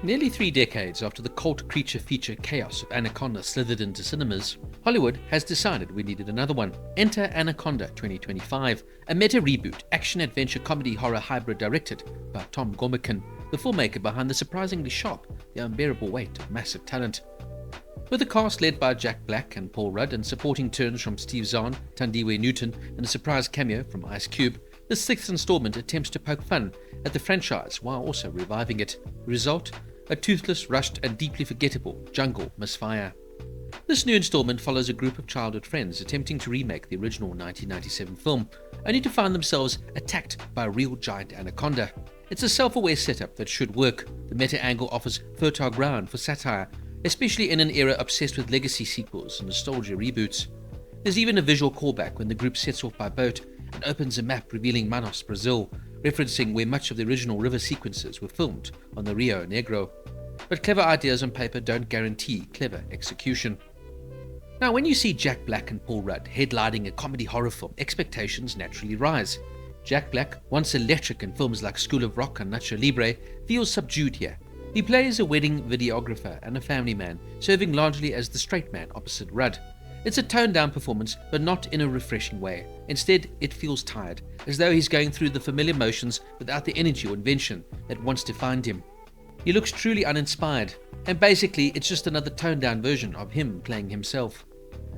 Nearly 3 decades after the cult creature feature chaos of Anaconda slithered into cinemas, Hollywood has decided we needed another one. Enter Anaconda 2025, a meta reboot, action-adventure comedy horror hybrid directed by Tom Gormican, the filmmaker behind the surprisingly sharp The Unbearable Weight of Massive Talent. With a cast led by Jack Black and Paul Rudd and supporting turns from Steve Zahn, Thandiwe Newton, and a surprise cameo from Ice Cube, the 6th installment attempts to poke fun at the franchise while also reviving it. Result? A toothless, rushed, and deeply forgettable jungle misfire. This new installment follows a group of childhood friends attempting to remake the original 1997 film, only to find themselves attacked by a real giant anaconda. It's a self-aware setup that should work. The meta angle offers fertile ground for satire, especially in an era obsessed with legacy sequels and nostalgia reboots. There's even a visual callback when the group sets off by boat and opens a map revealing Manaus, Brazil, referencing where much of the original river sequences were filmed on the Rio Negro. But clever ideas on paper don't guarantee clever execution. Now, when you see Jack Black and Paul Rudd headlining a comedy horror film, expectations naturally rise. Jack Black, once electric in films like School of Rock and Nacho Libre, feels subdued here. He plays a wedding videographer and a family man, serving largely as the straight man opposite Rudd. It's a toned-down performance, but not in a refreshing way. Instead, it feels tired, as though he's going through the familiar motions without the energy or invention that once defined him. He looks truly uninspired, and basically it's just another toned-down version of him playing himself.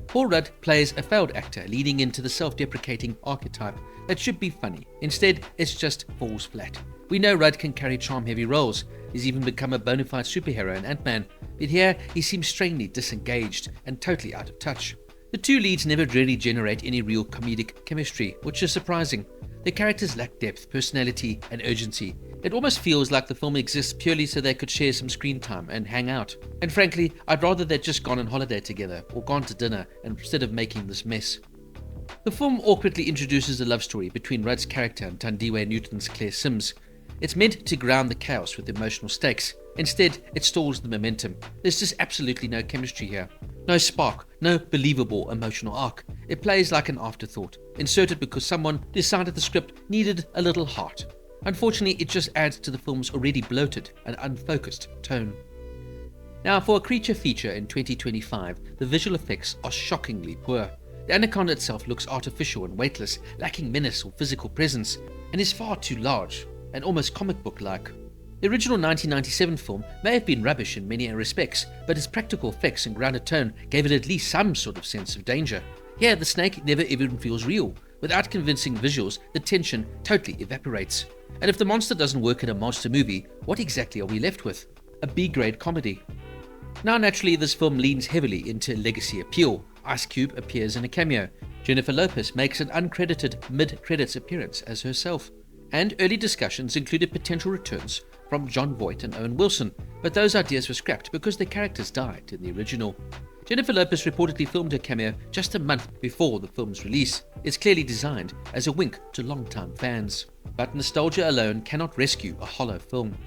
Paul Rudd plays a failed actor leading into the self-deprecating archetype that should be funny. Instead, it just falls flat. We know Rudd can carry charm-heavy roles. He's even become a bona fide superhero in Ant-Man, but here he seems strangely disengaged and totally out of touch. The two leads never really generate any real comedic chemistry, which is surprising. Their characters lack depth, personality, and urgency. It almost feels like the film exists purely so they could share some screen time and hang out. And frankly, I'd rather they'd just gone on holiday together or gone to dinner instead of making this mess. The film awkwardly introduces a love story between Rudd's character and Thandiwe Newton's Claire Sims. It's meant to ground the chaos with emotional stakes. Instead, it stalls the momentum. There's just absolutely no chemistry here. No spark, no believable emotional arc. It plays like an afterthought, inserted because someone decided the script needed a little heart. Unfortunately, it just adds to the film's already bloated and unfocused tone. Now, for a creature feature in 2025, the visual effects are shockingly poor. The anaconda itself looks artificial and weightless, lacking menace or physical presence, and is far too large and almost comic book-like. The original 1997 film may have been rubbish in many respects, but its practical effects and grounded tone gave it at least some sort of sense of danger. Here, the snake never even feels real. Without convincing visuals, the tension totally evaporates. And if the monster doesn't work in a monster movie, what exactly are we left with? A B-grade comedy. Now, naturally, this film leans heavily into legacy appeal. Ice Cube appears in a cameo. Jennifer Lopez makes an uncredited mid-credits appearance as herself. And early discussions included potential returns from Jon Voight and Owen Wilson, but those ideas were scrapped because their characters died in the original. Jennifer Lopez reportedly filmed her cameo just a month before the film's release. It's clearly designed as a wink to longtime fans. But nostalgia alone cannot rescue a hollow film.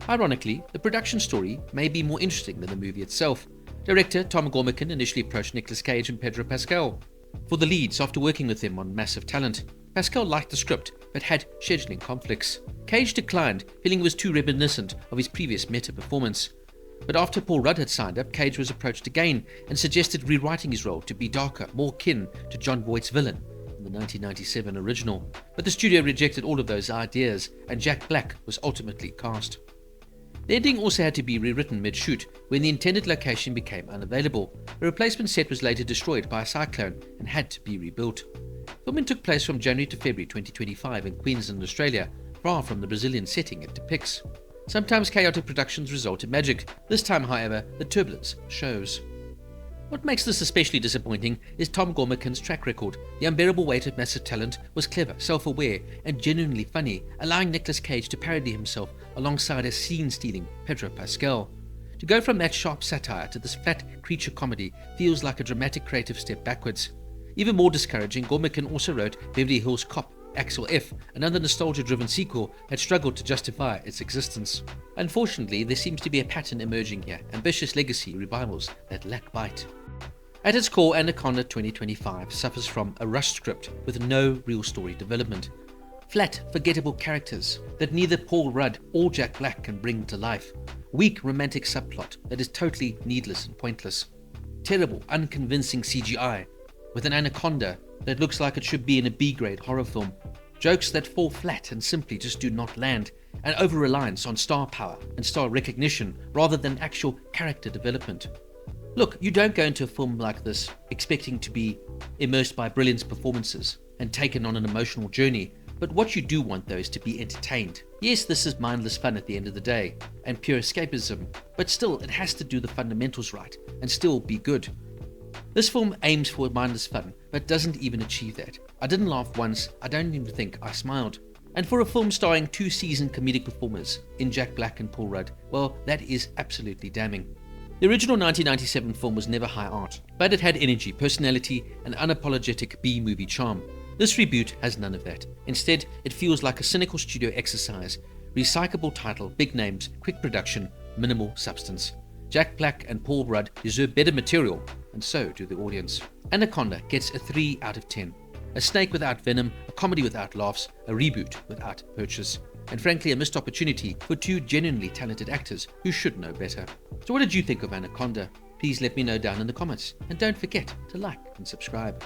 Ironically, the production story may be more interesting than the movie itself. Director Tom Gormican initially approached Nicolas Cage and Pedro Pascal for the leads after working with them on Massive Talent. Pascal liked the script, but had scheduling conflicts. Cage declined, feeling it was too reminiscent of his previous meta performance. But after Paul Rudd had signed up, Cage was approached again and suggested rewriting his role to be darker, more kin to Jon Voight's villain in the 1997 original. But the studio rejected all of those ideas, and Jack Black was ultimately cast. The ending also had to be rewritten mid-shoot when the intended location became unavailable. The replacement set was later destroyed by a cyclone and had to be rebuilt. Filming took place from January to February 2025 in Queensland, Australia, far from the Brazilian setting it depicts. Sometimes chaotic productions result in magic. This time, however, the turbulence shows. What makes this especially disappointing is Tom Gormican's track record. The Unbearable Weight of Massive Talent was clever, self-aware, and genuinely funny, allowing Nicolas Cage to parody himself alongside a scene-stealing Pedro Pascal. To go from that sharp satire to this flat creature comedy feels like a dramatic creative step backwards. Even more discouraging, Gormican also wrote Beverly Hills Cop, Axel F, another nostalgia-driven sequel that struggled to justify its existence. Unfortunately, there seems to be a pattern emerging here, ambitious legacy revivals that lack bite. At its core, Anaconda 2025 suffers from a rushed script with no real story development. Flat, forgettable characters that neither Paul Rudd or Jack Black can bring to life. weak romantic subplot that is totally needless and pointless, terrible, unconvincing CGI, with an anaconda that looks like it should be in a B-grade horror film, jokes that fall flat and simply just do not land, and over-reliance on star power and star recognition rather than actual character development. Look, you don't go into a film like this expecting to be immersed by brilliant performances and taken on an emotional journey, but what you do want though is to be entertained. Yes, this is mindless fun at the end of the day, and pure escapism, but still it has to do the fundamentals right and still be good. This film aims for mindless fun, but doesn't even achieve that. I didn't laugh once, I don't even think I smiled. And for a film starring two seasoned comedic performers in Jack Black and Paul Rudd, well, that is absolutely damning. The original 1997 film was never high art, but it had energy, personality, and unapologetic B-movie charm. This reboot has none of that. Instead, it feels like a cynical studio exercise. Recyclable title, big names, quick production, minimal substance. Jack Black and Paul Rudd deserve better material, and so do the audience. Anaconda gets a 3 out of 10. A snake without venom, a comedy without laughs, a reboot without purchase. And frankly, a missed opportunity for two genuinely talented actors who should know better. So what did you think of Anaconda? Please let me know down in the comments. And don't forget to like and subscribe.